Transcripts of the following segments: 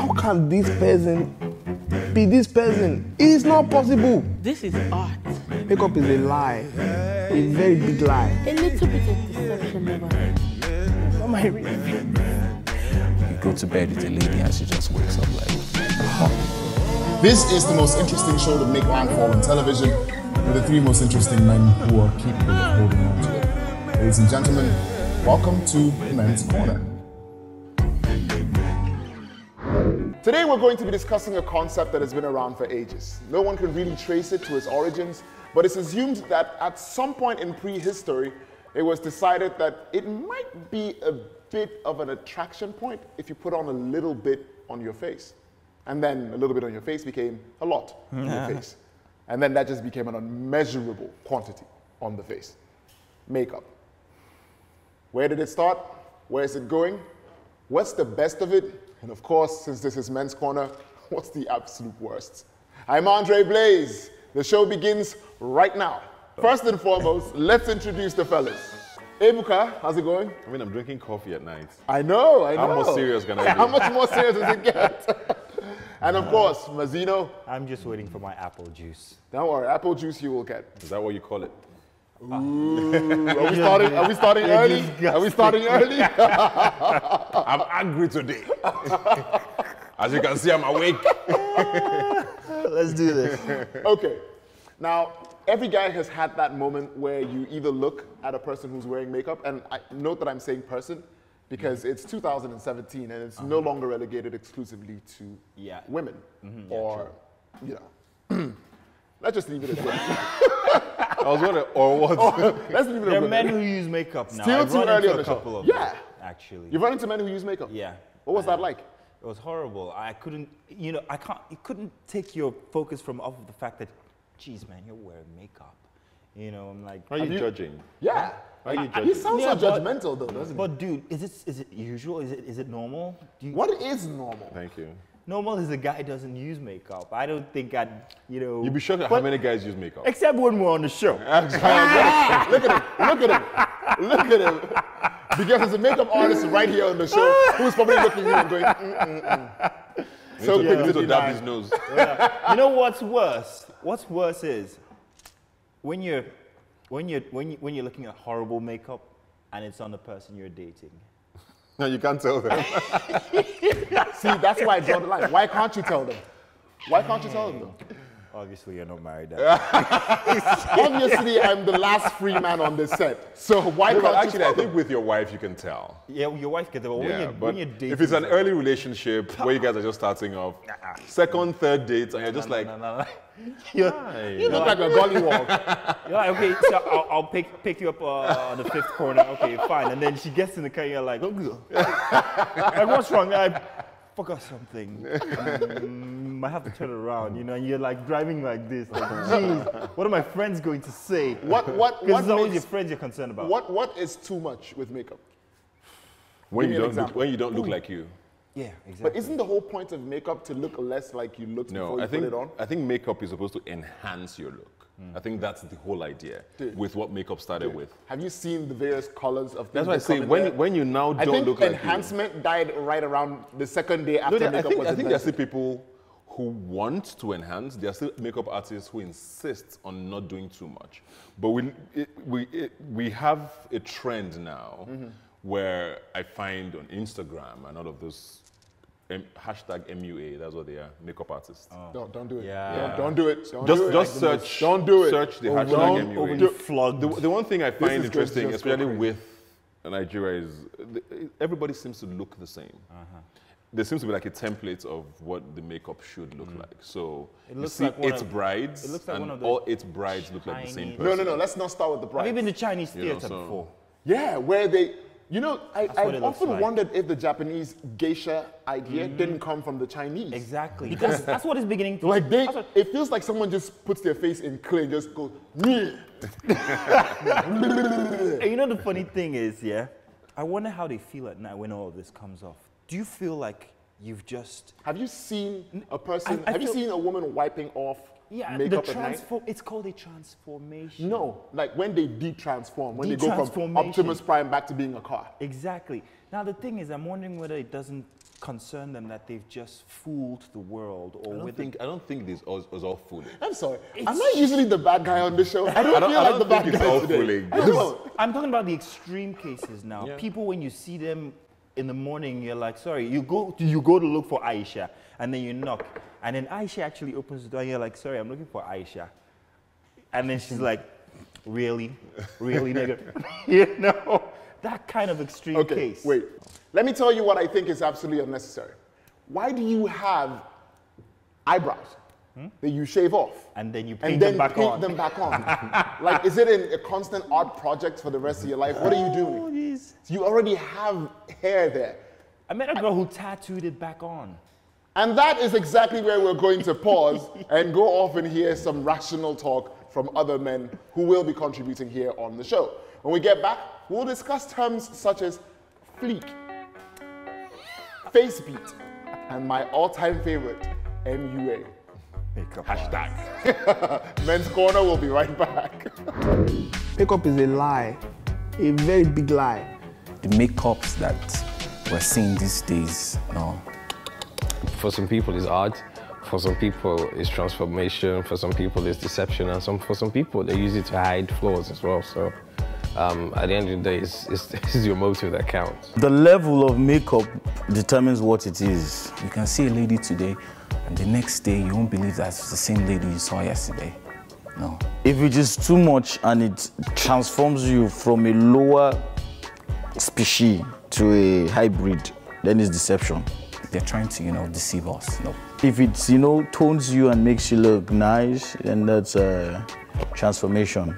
how can this person be this person? It's not possible. This is art. Makeup is a lie. A very big lie. A little bit of deception never hurts. What am I reading? You go to bed with a lady and she just wakes up like, This is the most interesting show to make landfall on television, with the three most interesting men who are capable of holding on to it. Ladies and gentlemen, welcome to the Men's Corner. Today we're going to be discussing a concept that has been around for ages. No one can really trace it to its origins, but it's assumed that at some point in prehistory, it was decided that it might be a bit of an attraction point if you put on a little bit on your face. And then a little bit on your face became a lot on your face. And then that just became an unmeasurable quantity on the face. Makeup. Where did it start? Where is it going? What's the best of it? And of course, since this is Men's Corner, what's the absolute worst? I'm Andre Blaze. The show begins right now. First and foremost, let's introduce the fellas. Ebuka, how's it going? I mean, I'm drinking coffee at night. I know. How more serious can I be? How much more serious does it get? And of course, Mazino. I'm just waiting for my apple juice. Don't worry, apple juice you will get. Is that what you call it? Ooh, are we starting early? Are we starting early? I'm angry today. As you can see, I'm awake. Let's do this. Okay. Now, every guy has had that moment where you either look at a person who's wearing makeup, and I note that I'm saying person because it's 2017 and it's no longer relegated exclusively to women or, you know. Let's just leave it at that. I was wondering, or what? Let's leave it at There are men who use makeup now. Still I've too run early into on the a couple show. of Yeah. them, actually. You've run into men who use makeup? Yeah. What was that like? It was horrible. I couldn't, you couldn't take your focus from off of the fact that, geez, man, you're wearing makeup. You know, I'm like. Are you judging? Yeah. Are you He judging? sounds so judgmental though, doesn't he? But dude, is it usual? Is it normal? What is normal? Thank you. Normal is a guy doesn't use makeup. I don't think I'd, You'd be shocked at how many guys use makeup. except when we're on the show. Look at him. Because there's a makeup artist right here on the show who's probably looking at you and going, So you need to dab his nose. You know what's worse? What's worse is when you're looking at horrible makeup and it's on the person you're dating. No, you can't tell them. See, that's why I draw the line. Why can't you tell them? Why can't you tell them though? Obviously, you're not married. Obviously, I'm the last free man on this set. So why No, can't but you actually, tell I think them? with your wife, you can tell. Yeah, your wife gets it, but when you're dating. if it's an early relationship where you guys are just starting off, second, third date, and you're just like, You look like a gollywog. You're like, okay, so I'll pick you up on the fifth corner. Okay, fine. And then she gets in the car, you're like, oh, like, what's wrong? I forgot something. I have to turn around, and you're like driving like this. Like, geez, what are my friends going to say? What Because it's always your friends you're concerned about. What is too much with makeup? when Give you me an don't look like you. Yeah, exactly. But isn't the whole point of makeup to look less like you looked before No, you put it on? I think makeup is supposed to enhance your look. I think that's the whole idea with what makeup started with. Have you seen the various colors of things? That's why I that say come in there? when you now I don't think look like you. enhancement died right around the second day after No, makeup was I think there are still invented. people who want to enhance. There are still makeup artists who insist on not doing too much. But we have a trend now where I find on Instagram and all of those hashtag MUA, that's what they are, makeup artists. Don't do it. Yeah. Don't do it. Don't Just do it. just search. Don't do it. Search the Don't hashtag MUA. flogged. The one thing I find is interesting, just go especially crazy. with Nigeria, is everybody seems to look the same. There seems to be like a template of what the makeup should look like. So you looks see like one 8 of- brides, it looks like and one of the all 8 brides look like the same Chinese- person. No. Let's not start with the Have brides. you been to Chinese You know, theater so- before? Yeah, where they, what I've it looks often like. wondered if the Japanese geisha idea didn't come from the Chinese. Exactly. Because that's what it's beginning to. Like that's what- it feels like someone just puts their face in clay and just goes, "Nyeh." And you know the funny thing is, I wonder how they feel at night when all of this comes off. Do you feel like you've just... Have you seen a person, I have you feel- seen a woman wiping off makeup at night? It's called a transformation. No, like when they de-transform, when they go from De-transformation. Optimus Prime back to being a car. Exactly. Now the thing is, I'm wondering whether it doesn't concern them that they've just fooled the world, or I don't think this was all fooling. I'm sorry. Am I usually the bad guy on this show? I don't feel like the bad think it's guy all today. fooling. I don't know. I'm talking about the extreme cases now. Yeah. People, when you see them in the morning, you're like, sorry, you go to look for Aisha, and then you knock, and then Aisha actually opens the door, and you're like, sorry, I'm looking for Aisha. And then she's like, really, nigga? You know, that kind of extreme case. Wait. Let me tell you what I think is absolutely unnecessary. Why do you have eyebrows that you shave off? And then you paint them back on. Like, is it a constant art project for the rest of your life? What are you doing? Geez. You already have hair there. I met a girl who tattooed it back on. And that is exactly where we're going to pause and go off and hear some rational talk from other men who will be contributing here on the show. When we get back, we'll discuss terms such as fleek, face beat, and my all-time favorite, MUA. Hashtag. Men's Corner will be right back. Makeup is a lie, a very big lie. The makeups that we're seeing these days, no. For some people, it's art. For some people, it's transformation. For some people, it's deception. And for some people, they use it to hide flaws as well. So at the end of the day, it's your motive that counts. The level of makeup determines what it is. You can see a lady today, and the next day you won't believe that's the same lady you saw yesterday. No. If it is too much and it transforms you from a lower species to a hybrid, then it's deception. They're trying to, deceive us. No. If it, tones you and makes you look nice, then that's a transformation.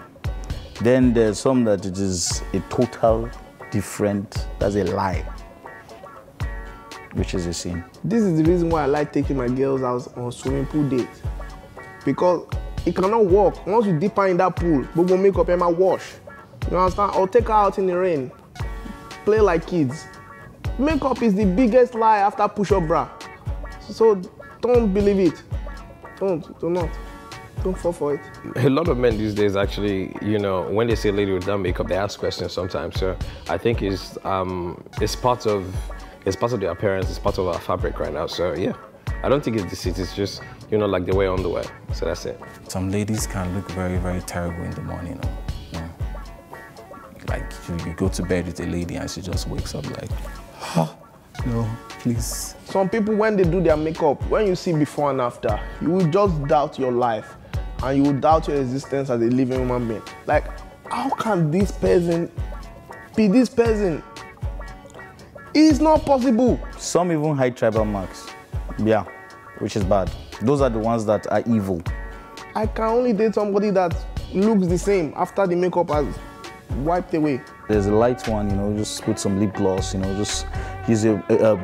Then there's some that it is a total different, that's a lie, which is a sin. This is the reason why I like taking my girls out on swimming pool dates. Because it cannot work. Once you dip her in that pool, we will make up and wash. You understand? Or take her out in the rain. Play like kids. Makeup is the biggest lie after push-up bra. So don't believe it. Do not. Don't fall for it. A lot of men these days actually, when they see a lady with that makeup, they ask questions sometimes. So I think it's part of their appearance, it's part of our fabric right now. So yeah, I don't think it's deceit. It's just like the way on the way. So that's it. Some ladies can look very, very terrible in the morning. Like you go to bed with a lady and she just wakes up like, no, please. Some people, when they do their makeup, when you see before and after, you will just doubt your life and you will doubt your existence as a living human being. Like, how can this person be this person? It's not possible. Some even hide tribal marks. Yeah, which is bad. Those are the ones that are evil. I can only date somebody that looks the same after the makeup has wiped away. There's a light one, just put some lip gloss, just use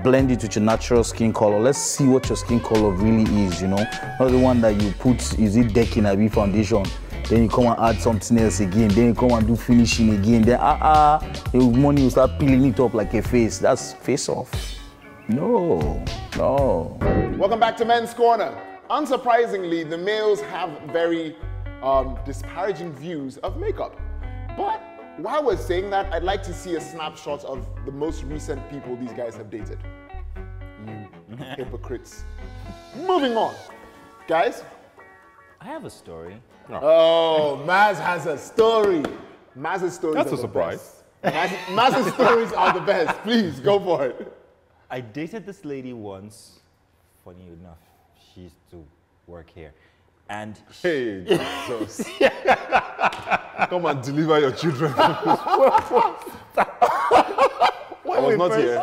blend it with your natural skin color. Let's see what your skin color really is, Not the one that you put, is it decking or foundation, then you come and add something else again, then you come and do finishing again, then your money will start peeling it up like a face. That's face off. No. Welcome back to Men's Corner. Unsurprisingly, the males have very disparaging views of makeup. But while we're saying that, I'd like to see a snapshot of the most recent people these guys have dated. You hypocrites. Moving on. Guys? I have a story. Oh, Maz has a story. Maz's stories That's are a surprise. Maz's stories are the best. Please, go for it. I dated this lady once. Funny enough, she used to work here. And Hey, Jesus. Come and deliver your children. I was not here.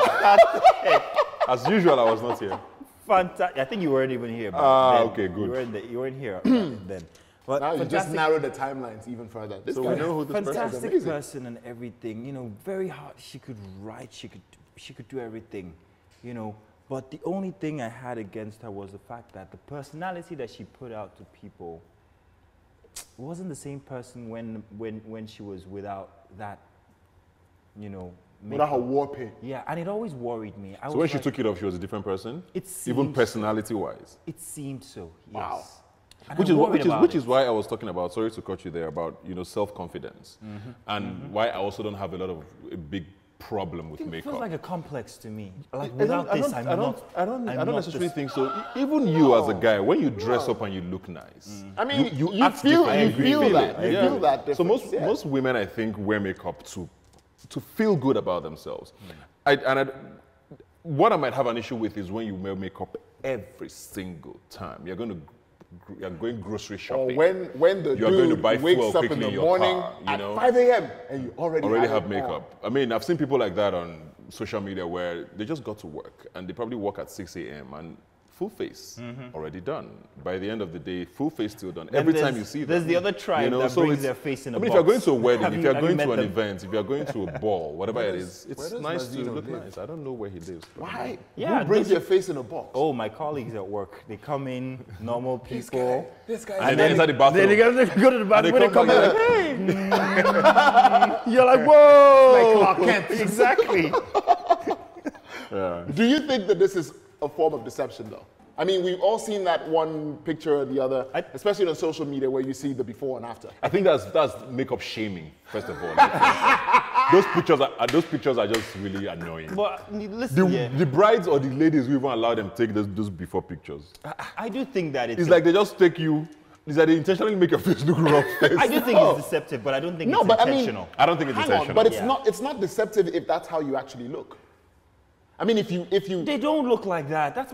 As usual, I was not here. fantastic. I think you weren't even here. Okay, good. You weren't here then. But now you just narrowed the timelines even further. This So guy, we know who this person is. fantastic amazing. person and everything. Very hard. She could write. She could do everything. But the only thing I had against her was the fact that the personality that she put out to people wasn't the same person when she was without that, without her war paint. Yeah, and it always worried me. So when she took it off, she was a different person? It Even seemed personality-wise? It seemed so, yes. Wow. And Which I'm worried about is it. why I was talking about, sorry to cut you there, about self-confidence. And why I also don't have a lot of big problem with It makeup. feels like a complex to me. Like I without don't- this, I I'm don't- not. I don't I'm not necessarily this- think so. Even you as a guy, when you dress up and you look nice, I mean, you act feel different. you feel that. You feel that So difference, most women, I think, wear makeup to feel good about themselves. What I might have an issue with is when you wear makeup every single time. You're going grocery Or shopping. when the You're going to dude buy wakes fuel up in quickly the in your morning car, you at know? 5 a.m. and you already have it makeup. I mean, I've seen people like that on social media where they just got to work and they probably work at 6 a.m. and full face already done. By the end of the day, full face still done. Then Every time there's- you see them. there's the other tribe that so brings it's- their face in a I mean, if you're going box. to a wedding, Have if you- you're have you going to met an them? event, if you're going to a ball, whatever it is, where it's does nice to Mazino look live? nice. I don't know where he lives. but- Why? Yeah, Who brings this- your face in a box? Oh, my colleagues at work, they come in, normal people. This guy. And then inside the bathroom. Then they go to the bathroom, when they come back, back, hey! You're like, whoa! Like Clark Kent. Exactly. Do you think that this is a form of deception, though? I mean, we've all seen that one picture or the other, especially on social media, where you see the before and after. I think that's makeup shaming, first of all. those pictures are just really annoying. But listen, The brides or the ladies who even allow them to take those before pictures. I do think that It's like they just take you. It's like they intentionally make your face look rough. I do think it's deceptive, but I don't think No, it's but I mean, intentional. I don't think it's Hang on, intentional. but it's not deceptive if that's how you actually look. I mean, if you They don't look like that. That's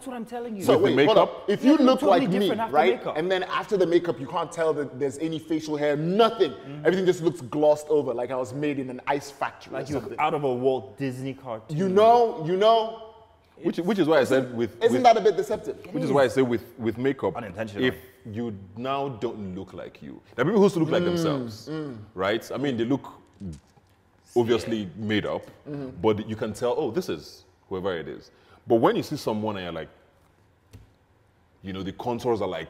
what I'm telling you. so With the wait, hold makeup? up. If Yeah, you they look look totally like me, different after right, makeup. and then after the makeup, you can't tell that there's any facial hair, nothing. Everything just looks glossed over, like I was made in an ice factory like or you're something. out of a Walt Disney cartoon. You know. Which is why I said Isn't that a bit deceptive? which is why I say with makeup, Unintentionally. if you now don't look like you, there are people who still look like themselves, right? I mean, they look obviously made up, but you can tell, oh, this is whoever it is. But when you see someone and you're like, the contours are like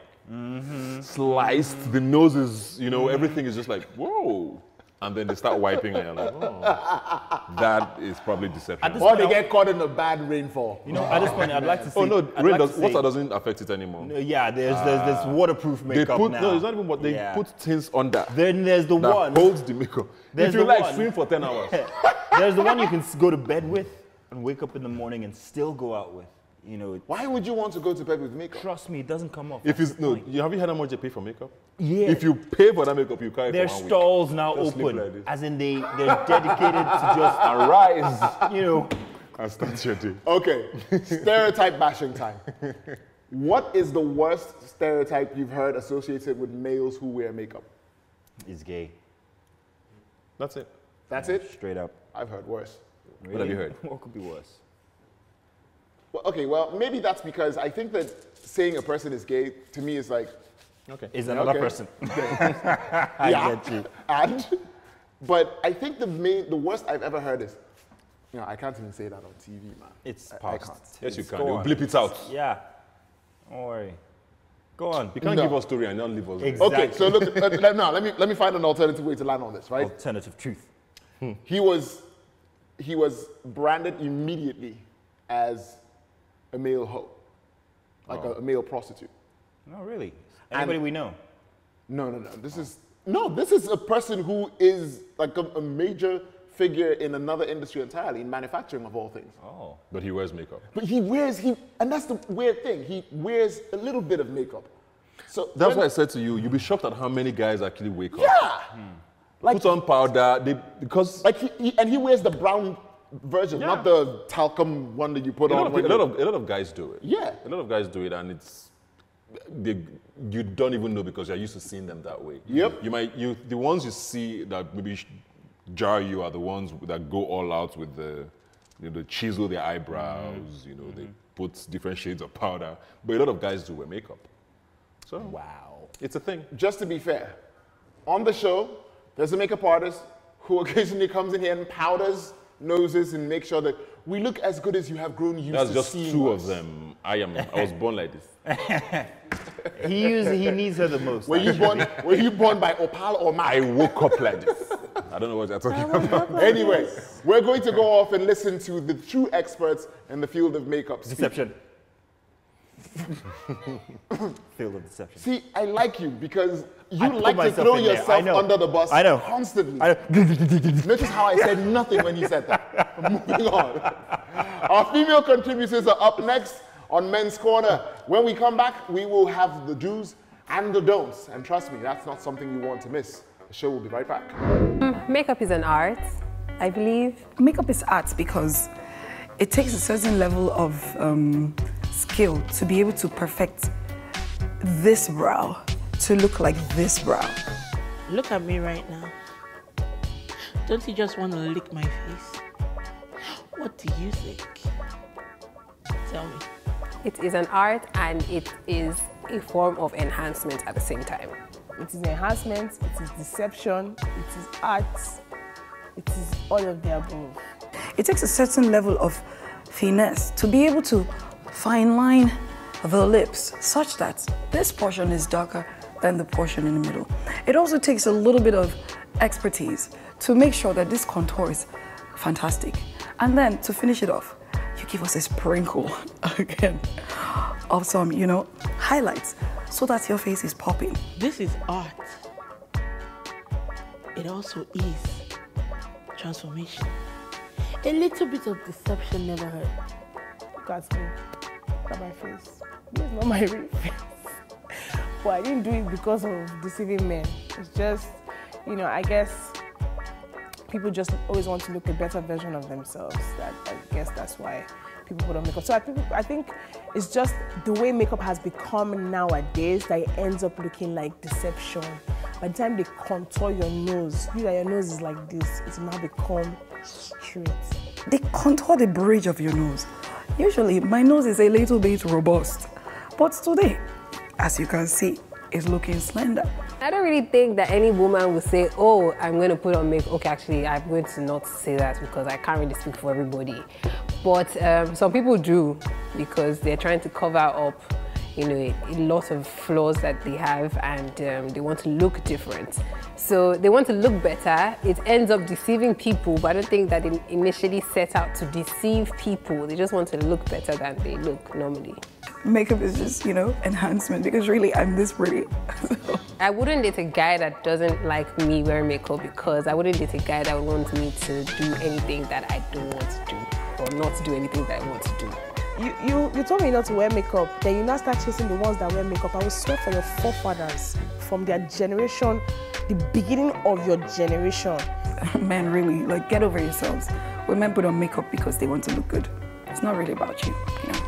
sliced, the nose is, everything is just like, whoa. And then they start wiping and you're like, oh, that is probably deception. this Or point, they get caught in a bad rainfall. at this point, I'd like to say. Oh no, I'd like to say- water doesn't affect it anymore. Yeah, there's waterproof They makeup put now. no, it's not even what they Yeah. put things under Then there's the that one. holds the makeup. There's If you the like, one. swim for 10 hours. There's the one you can go to bed with and wake up in the morning and still go out with. Why would you want to go to bed with makeup? Trust me, it doesn't come off. If That's it's the point. have you heard how much they pay for makeup? Yeah. If you pay for that makeup, you carry it Their for 1 week. stalls now Just sleep open, like this. as in they're dedicated to just Arise and start your day. Okay, stereotype bashing time. What is the worst stereotype you've heard associated with males who wear makeup? is gay. That's it. That's it? Straight up. I've heard worse. What have you heard? What could be worse? Well, okay, well, maybe that's because I think that saying a person is gay, to me, is like, Okay. Is another Okay. person. I get you. But I think the worst I've ever heard is, I can't even say that on TV, man. It's I past. can't. Yes, you It's can. go You on. blip it out. Yeah. Don't worry. Go on. You can't No. give us story and not leave us. Exactly. Okay, so look, let me find an alternative way to land on this, right? Alternative truth. He was branded immediately as a male hoe, like a male prostitute. No, really. Anybody we know? No. This is a person who is like a major figure in another industry entirely, in manufacturing of all things. Oh. But he wears makeup. But and that's the weird thing. He wears a little bit of makeup. So That's when- why I said to you, you'll be shocked at how many guys actually wake up. Yeah. Like, Put on powder, because like he wears the brown version, not the talcum one that you put a on. lot of guys do it. Yeah. A lot of guys do it, and you don't even know because you're used to seeing them that way. Yep. The ones you see that maybe jar you are the ones that go all out with the chisel their eyebrows. They put different shades of powder. But a lot of guys do wear makeup. So Wow. it's a thing. Just to be fair, on the show, there's a makeup artist who occasionally comes in here and powders noses and makes sure that we look as good as you have grown used That's to just seeing two us. of them. I was born like this. He needs her the most. Were you born by Opal or I Mac? woke up like this. I don't know what you're talking about. Anyway, we're going to go off and listen to the true experts in the field of makeup. Deception. Field of deception. See, I like you because you I like put to myself throw in there. yourself I know. under the bus I know. constantly. I know. Notice how I said nothing when you said that. Moving on. Our female contributors are up next on Men's Corner. When we come back, we will have the do's and the don'ts. And trust me, that's not something you want to miss. The show will be right back. Makeup is an art, I believe. Makeup is art because it takes a certain level of skill to be able to perfect this brow to look like this brow. Look at me right now. Don't you just want to lick my face? What do you think? Tell me. It is an art and it is a form of enhancement at the same time. It is enhancement, it is deception, it is art, it is all of the above. It takes a certain level of finesse to be able to fine line the lips such that this portion is darker than the portion in the middle. It also takes a little bit of expertise to make sure that this contour is fantastic. And then to finish it off, you give us a sprinkle again of some, you know, highlights so that your face is popping. This is art. It also is transformation. A little bit of deception never hurt. Look at me. Look at my face. This is not my real face. But I didn't do it because of deceiving men. It's just, you know, I guess people just always want to look a better version of themselves. I guess that's why people put on makeup. So I think it's just the way makeup has become nowadays that it ends up looking like deception. By the time they contour your nose, you know your nose is like this, it's now become straight. They contour the bridge of your nose. Usually my nose is a little bit robust, but today, as you can see, it's looking slender. I don't really think that any woman would say, oh, I'm going to put on makeup. Okay, actually, I'm going to not say that because I can't really speak for everybody. But some people do because they're trying to cover up, you know, a lot of flaws that they have and they want to look different. So they want to look better. It ends up deceiving people, but I don't think that they initially set out to deceive people. They just want to look better than they look normally. Makeup is just, you know, enhancement because really I'm this pretty. I wouldn't date a guy that doesn't like me wearing makeup because I wouldn't date a guy that would want me to do anything that I don't want to do or not do anything that I want to do. You told me not to wear makeup, then you now start chasing the ones that wear makeup. I will swear for your forefathers, from their generation, the beginning of your generation. Men, really, like, get over yourselves. Women put on makeup because they want to look good. It's not really about you, you know.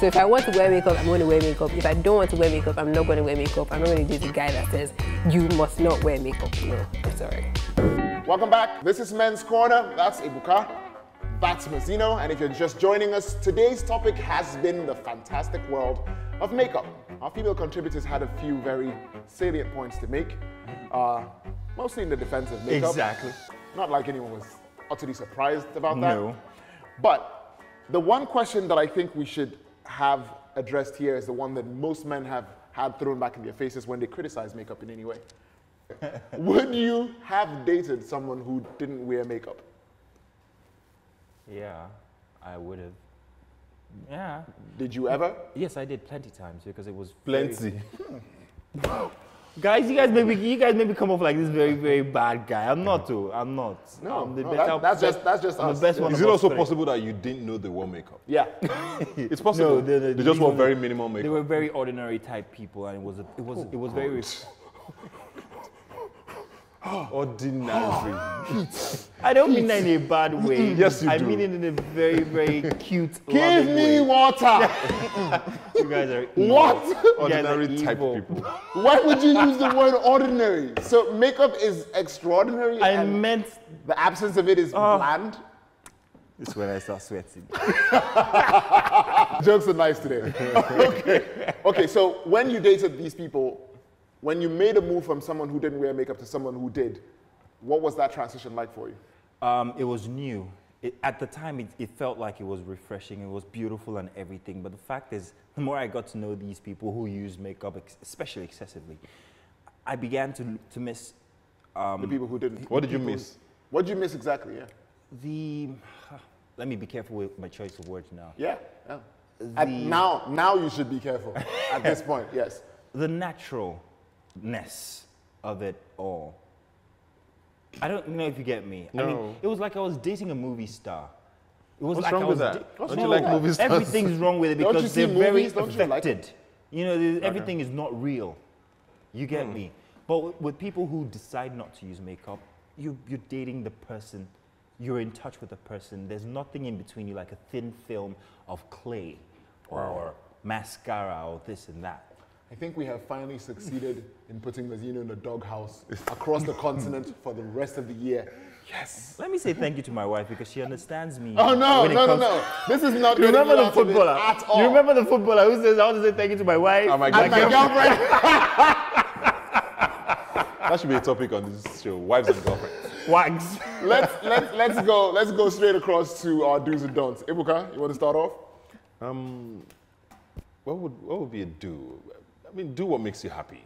So if I want to wear makeup, I'm going to wear makeup. If I don't want to wear makeup, I'm not going to wear makeup. I'm not going to date a guy that says, you must not wear makeup. No, I'm sorry. Welcome back. This is Men's Corner. That's Ebuka. That's Mazzino. And if you're just joining us, today's topic has been the fantastic world of makeup. Our female contributors had a few very salient points to make, mostly in the defense of makeup. Exactly. Not like anyone was utterly surprised about that. No. But the one question that I think we should have addressed here is the one that most men have had thrown back in their faces when they criticize makeup in any way. Would you have dated someone who didn't wear makeup? Yeah, I would have. Yeah. Did you ever? Yes, I did plenty times because it was Plenty. Guys, you guys maybe come off like this very, very bad guy. I'm not too. I'm not. No, I'm the no, better, that's just I'm us. the best one. Is of it us also three. possible that you didn't know they wore makeup? Yeah. It's possible. No, they just wore very minimal makeup. They were very ordinary type people, and it was very. Ordinary. I don't mean that in a bad way. Yes, you I do. mean it in a very, very cute, Give loving me way. water. You guys are evil. What? You guys are Ordinary type evil. people. Why would you use the word ordinary? So makeup is extraordinary I and meant. the absence of it is bland? It's when I start sweating. Jokes are nice today. Okay, so when you dated these people, when you made a move from someone who didn't wear makeup to someone who did, what was that transition like for you? It was new. At the time, it felt like it was refreshing. It was beautiful and everything. But the fact is, the more I got to know these people who use makeup, especially excessively, I began to miss... the people who didn't. What did you miss? What did you miss exactly, yeah? Let me be careful with my choice of words now. Yeah. Now you should be careful at this point, yes. The naturalness of it all. I don't know if you get me. No. I mean, it was like I was dating a movie star. It was What's like wrong I with was that? Don't you like movie stars? Everything's wrong with it Don't you because see they're very movies? Don't you like affected. You know, everything is not real. You get me? But with people who decide not to use makeup, you're dating the person. You're in touch with the person. There's nothing in between you like a thin film of clay or mascara or this and that. I think we have finally succeeded in putting Mazino in the doghouse across the continent for the rest of the year. Yes. Let me say thank you to my wife because she understands me. Oh, no. This is not You remember the getting you out of it footballer? at all. You remember the footballer who says, I want to say thank you to my wife? And my girlfriend. That should be a topic on this show, wives and girlfriends. Wags. Let's go straight across to our do's and don'ts. Ibuka, you want to start off? What would be a do? I mean, do what makes you happy,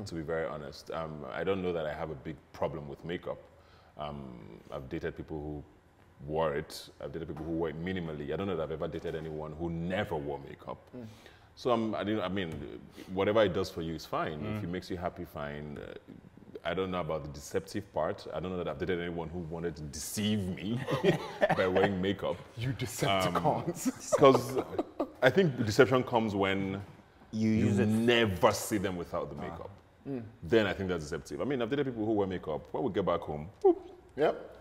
to be very honest. I don't know that I have a big problem with makeup. I've dated people who wore it. I've dated people who wore it minimally. I don't know that I've ever dated anyone who never wore makeup. So I mean, whatever it does for you is fine. If it makes you happy, fine. I don't know about the deceptive part. I don't know that I've dated anyone who wanted to deceive me by wearing makeup. You Decepticons. Because I think deception comes when you never see them without the makeup. Then I think that's deceptive. I mean, I've dated people who wear makeup. When we get back home, whoop,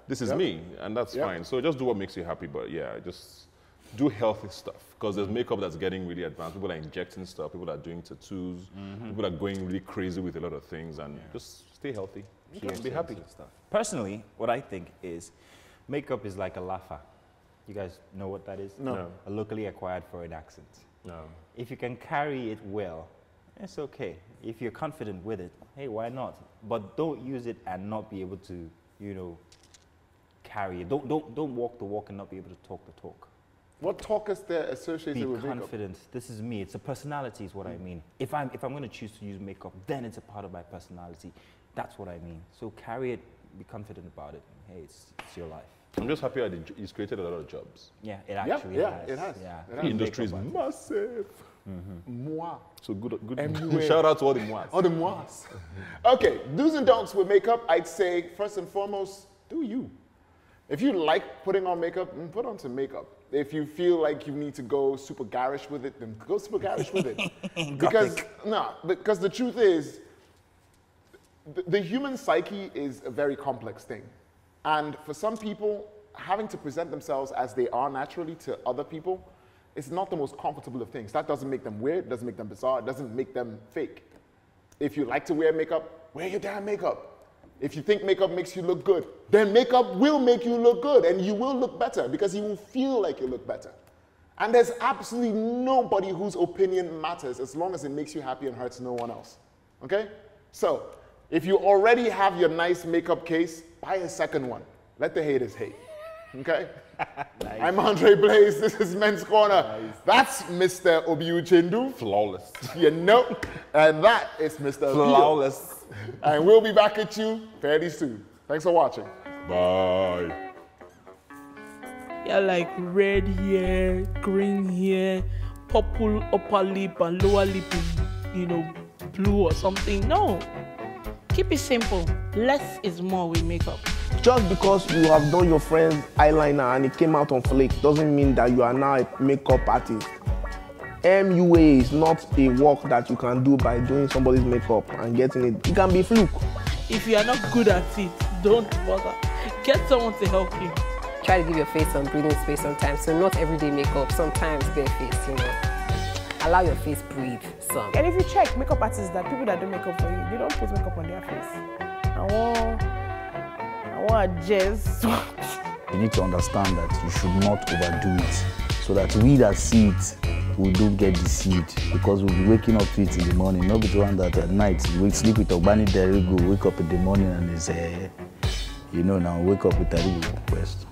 this is me, and that's fine. So just do what makes you happy, but yeah, just do healthy stuff. Because there's makeup that's getting really advanced. People are injecting stuff. People are doing tattoos. People are going really crazy with a lot of things, and just stay healthy. Be happy. Stuff. Personally, what I think is makeup is like a laugher. You guys know what that is? No. A locally acquired foreign accent. No. If you can carry it well, it's okay. If you're confident with it, hey, why not? But don't use it and not be able to, you know, carry it. Don't walk the walk and not be able to talk the talk. What talk is there associated with makeup? Be confident. This is me. It's a personality is what I mean. If I'm going to choose to use makeup, then it's a part of my personality. That's what I mean. So carry it, be confident about it. Hey, it's your life. I'm just happy that it's created a lot of jobs. Yeah, it actually has. It has. Yeah. The industry is massive. Moi. So good. Shout out to all the mois. All the mois. Okay, do's and don'ts with makeup. I'd say first and foremost, do you. If you like putting on makeup, then put on some makeup. If you feel like you need to go super garish with it, then go super garish with it. Because the truth is, the human psyche is a very complex thing. And for some people, having to present themselves as they are naturally to other people is not the most comfortable of things. That doesn't make them weird, doesn't make them bizarre, it doesn't make them fake. If you like to wear makeup, wear your damn makeup. If you think makeup makes you look good, then makeup will make you look good and you will look better because you will feel like you look better. And there's absolutely nobody whose opinion matters as long as it makes you happy and hurts no one else. Okay? So, if you already have your nice makeup case, buy a second one. Let the haters hate. Okay? Nice. I'm Andre Blaze. This is Men's Corner. Nice. That's Mr. Obiuchendu. Flawless. You know? And that is Mr. Flawless. And we'll be back at you fairly soon. Thanks for watching. Bye. You're like red hair, green hair, purple upper lip and lower lip is, you know, blue or something. No. Keep it simple. Less is more with makeup. Just because you have done your friend's eyeliner and it came out on flake doesn't mean that you are now a makeup artist. MUA is not a work that you can do by doing somebody's makeup and getting it. It can be fluke. If you are not good at it, don't bother. Get someone to help you. Try to give your face some breathing space sometimes. So not everyday makeup, sometimes bare face, you know. Allow your face breathe some. And if you check makeup artists, that people that do makeup for you, they don't put makeup on their face. I want jazz. You need to understand that you should not overdo it so that we that see it, we don't get deceived because we'll be waking up to it in the morning. Not be the one that at night we sleep with Ogbani Derigo, wake up in the morning and it's, you know, now wake up with Derigo West.